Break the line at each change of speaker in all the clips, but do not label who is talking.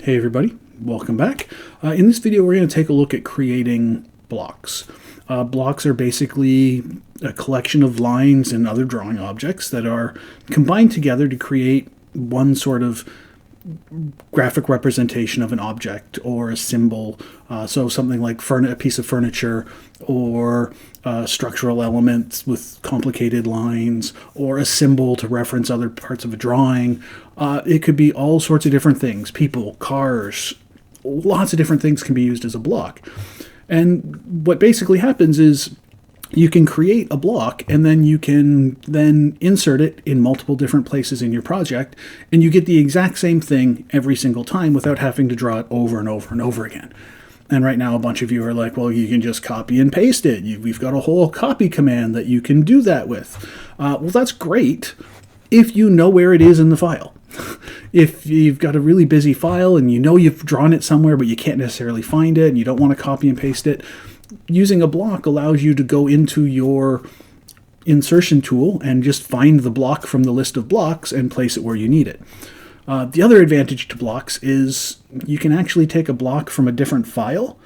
Hey everybody, welcome back. In this video we're going to take a look at creating blocks. Blocks are basically a collection of lines and other drawing objects that are combined together to create one sort of graphic representation of an object or a symbol. So something like a piece of furniture or structural elements with complicated lines or a symbol to reference other parts of a drawing. It could be all sorts of different things. People, cars, lots of different things can be used as a block. And what basically happens is you can create a block and then you can then insert it in multiple different places in your project, and you get the exact same thing every single time without having to draw it over and over and over again. And right now a bunch of you are like, well, you can just copy and paste it. We've got a whole copy command that you can do that with. Well, that's great if you know where it is in the file. If you've got a really busy file and you know you've drawn it somewhere but you can't necessarily find it and you don't want to copy and paste it, using a block allows you to go into your insertion tool and just find the block from the list of blocks and place it where you need it. The other advantage to blocks is you can actually take a block from a different file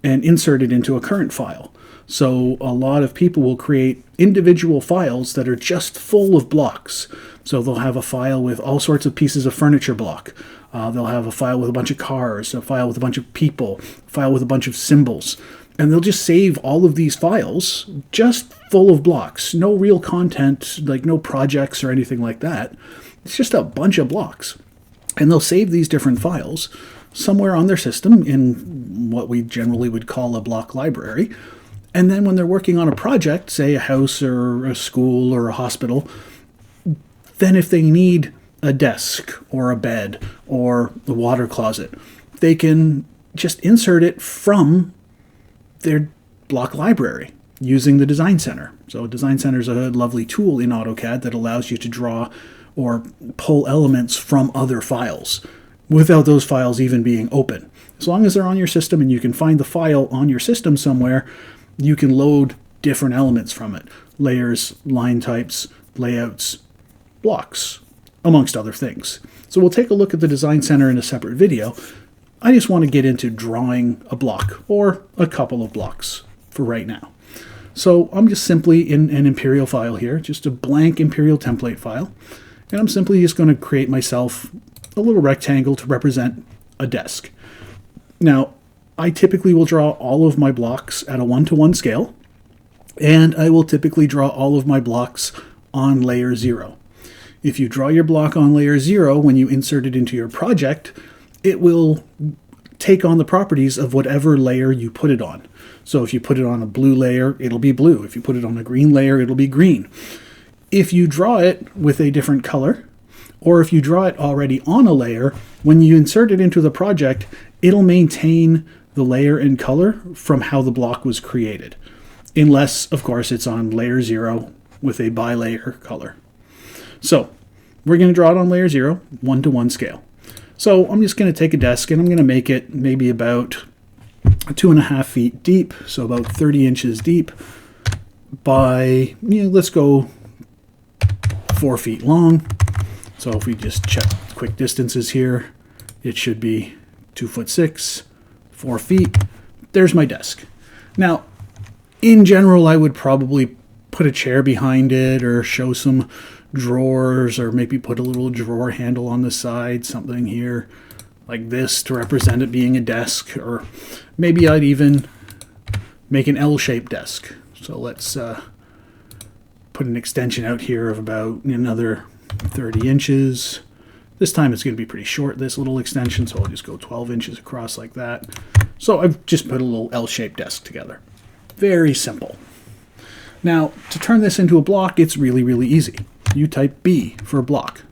and insert it into a current file. So a lot of people will create individual files that are just full of blocks. So they'll have a file with all sorts of pieces of furniture block. They'll have a file with a bunch of cars, a file with a bunch of people, a file with a bunch of symbols. And they'll just save all of these files just full of blocks. No real content, like no projects or anything like that. It's just a bunch of blocks. And they'll save these different files somewhere on their system in what we generally would call a block library. And then when they're working on a project, say a house or a school or a hospital, then if they need a desk or a bed or a water closet, they can just insert it from their block library using the Design Center. So Design Center is a lovely tool in AutoCAD that allows you to draw or pull elements from other files without those files even being open. As long as they're on your system and you can find the file on your system somewhere, you can load different elements from it. Layers, line types, layouts, blocks, amongst other things. So we'll take a look at the Design Center in a separate video. I just want to get into drawing a block or a couple of blocks for right now. So I'm just simply in an Imperial file here, just a blank Imperial template file. And I'm simply just going to create myself a little rectangle to represent a desk. Now, I typically will draw all of my blocks at a 1-to-1 scale, and I will typically draw all of my blocks on layer 0. If you draw your block on layer 0, when you insert it into your project, it will take on the properties of whatever layer you put it on. So if you put it on a blue layer, it'll be blue. If you put it on a green layer, it'll be green. If you draw it with a different color, or if you draw it already on a layer, when you insert it into the project, it'll maintain the layer and color from how the block was created. Unless, of course, it's on layer 0 with a bi-layer color. So we're going to draw it on layer 0, 1-to-1 scale. So I'm just going to take a desk and I'm going to make it maybe about 2.5 feet deep, so about 30 inches deep by, let's go 4 feet long. So if we just check quick distances here, it should be 2'6", 4 feet. There's my desk. Now, in general, I would probably put a chair behind it or show some drawers or maybe put a little drawer handle on the side, something here like this to represent it being a desk, or maybe I'd even make an L-shaped desk. So let's put an extension out here of about another 30 inches. This time it's going to be pretty short, this little extension, so I'll just go 12 inches across like that. So I've just put a little L-shaped desk together. Very simple. Now, to turn this into a block, it's really, really easy. You type B for block,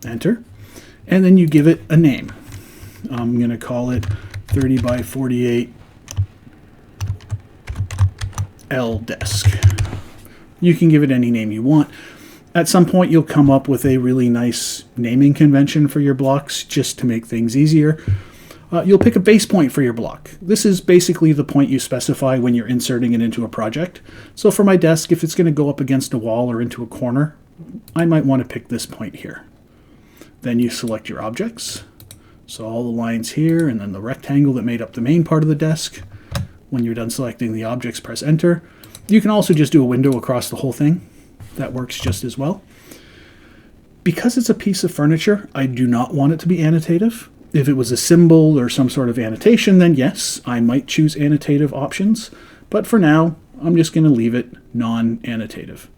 enter, and then you give it a name. I'm going to call it 30 by 48 L desk. You can give it any name you want. At some point, you'll come up with a really nice naming convention for your blocks just to make things easier. You'll pick a base point for your block. This is basically the point you specify when you're inserting it into a project. So for my desk, if it's going to go up against a wall or into a corner, I might want to pick this point here. Then you select your objects, So all the lines here, and then the rectangle that made up the main part of the desk. When you're done selecting the objects, press Enter. You can also just do a window across the whole thing. That works just as well. Because it's a piece of furniture, I do not want it to be annotative. If it was a symbol or some sort of annotation, then yes, I might choose annotative options. But for now, I'm just going to leave it non-annotative.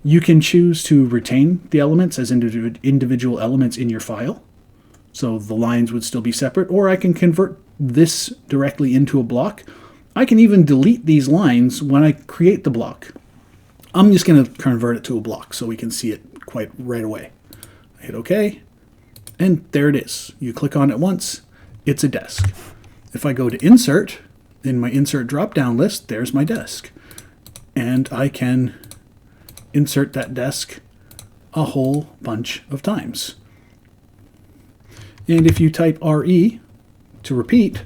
You can choose to retain the elements as individual elements in your file. So the lines would still be separate, or I can convert this directly into a block. I can even delete these lines when I create the block. I'm just going to convert it to a block so we can see it quite right away. I hit OK, and there it is. You click on it once, it's a desk. If I go to Insert, in my Insert drop-down list, there's my desk. And I can insert that desk a whole bunch of times. And if you type RE to repeat,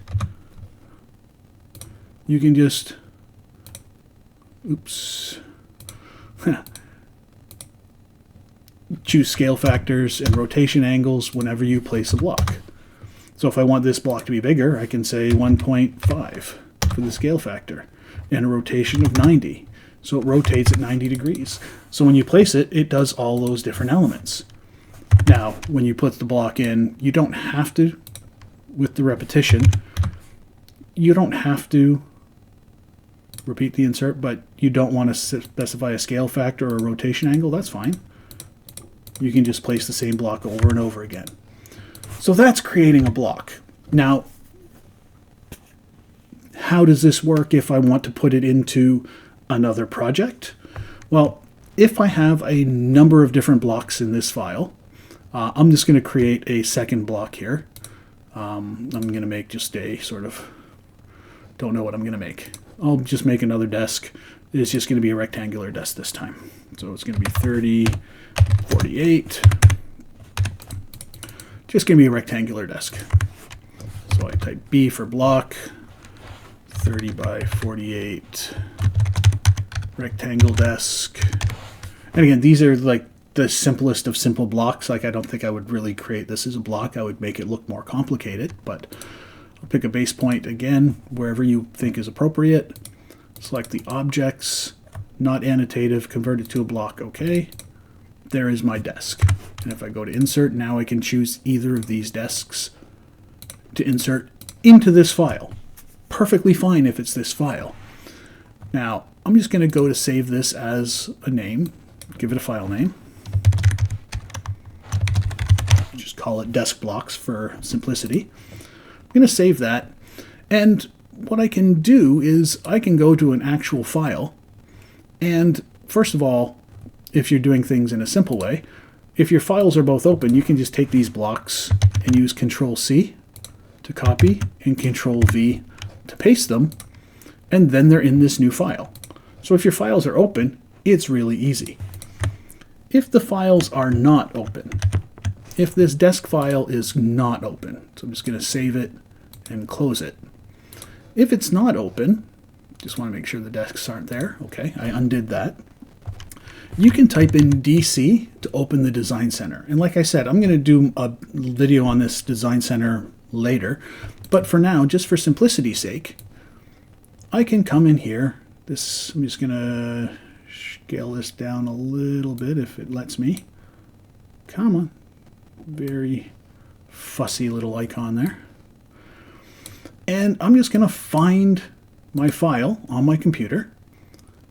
you can just, choose scale factors and rotation angles whenever you place a block. So if I want this block to be bigger, I can say 1.5 for the scale factor and a rotation of 90. So it rotates at 90 degrees. So when you place it, it does all those different elements. Now, when you put the block in, you don't have to, with the repetition, you don't have to repeat the insert, but you don't want to specify a scale factor or a rotation angle, that's fine. You can just place the same block over and over again. So that's creating a block. Now, how does this work if I want to put it into another project? Well, if I have a number of different blocks in this file, I'm just going to create a second block here. I'm going to make just a sort of, don't know what I'm going to make. I'll just make another desk. It's just going to be a rectangular desk this time. So it's going to be 30, 48. Just going to be a rectangular desk. So I type B for block, 30 by 48 rectangle desk. And again, these are like the simplest of simple blocks. Like I don't think I would really create this as a block. I would make it look more complicated, but I'll pick a base point again, wherever you think is appropriate. Select the objects, not annotative, convert it to a block, okay. There is my desk. And if I go to Insert, now I can choose either of these desks to insert into this file. Perfectly fine if it's this file. Now, I'm just going to go to save this as a name, give it a file name. Just call it desk blocks for simplicity. I'm going to save that, and what I can do is I can go to an actual file, and first of all, if you're doing things in a simple way, if your files are both open, you can just take these blocks and use Control-C to copy and Control-V to paste them, and then they're in this new file. So if your files are open, it's really easy. If the files are not open, if this desk file is not open, so I'm just going to save it and close it. If it's not open, just want to make sure the desks aren't there. Okay, I undid that. You can type in DC to open the Design Center. And like I said, I'm going to do a video on this Design Center later. But for now, just for simplicity's sake, I can come in here. I'm just going to scale this down a little bit if it lets me. Come on. Very fussy little icon there. And I'm just going to find my file on my computer.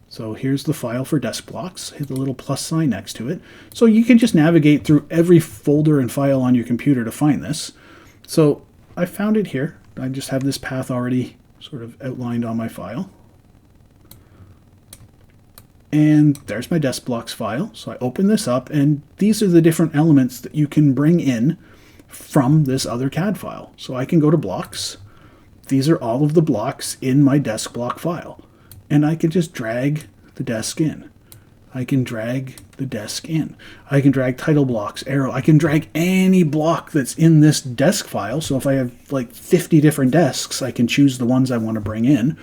So here's the file for desk blocks. Hit the little plus sign next to it. So you can just navigate through every folder and file on your computer to find this. So I found it here. I just have this path already sort of outlined on my file. And there's my desk blocks file. So I open this up, and these are the different elements that you can bring in from this other CAD file. So I can go to blocks. These are all of the blocks in my desk block file. And I can just drag the desk in. I can drag the desk in. I can drag title blocks, arrow. I can drag any block that's in this desk file. So if I have like 50 different desks, I can choose the ones I want to bring in.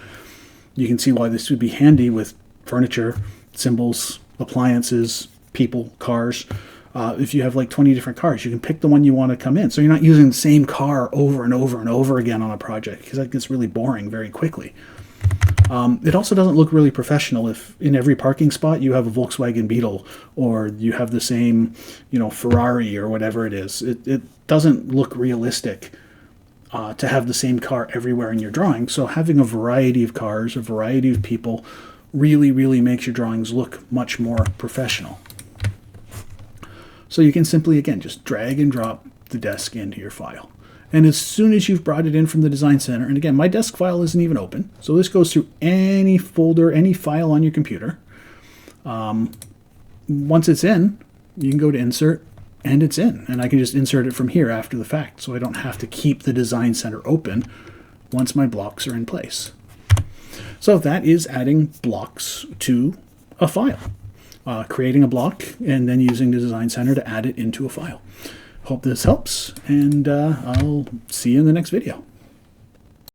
You can see why this would be handy with furniture, symbols, appliances, people, cars. If you have like 20 different cars, you can pick the one you want to come in. So you're not using the same car over and over and over again on a project, because that gets really boring very quickly. It also doesn't look really professional if in every parking spot you have a Volkswagen Beetle, or you have the same, Ferrari or whatever it is. It doesn't look realistic to have the same car everywhere in your drawing. So having a variety of cars, a variety of people, really, really makes your drawings look much more professional. So you can simply, again, just drag and drop the desk into your file. And as soon as you've brought it in from the Design Center, and again, my desk file isn't even open, so this goes through any folder, any file on your computer. Once it's in, you can go to Insert, and it's in. And I can just insert it from here after the fact, so I don't have to keep the Design Center open once my blocks are in place. So that is adding blocks to a file. Creating a block and then using the Design Center to add it into a file. Hope this helps, and I'll see you in the next video.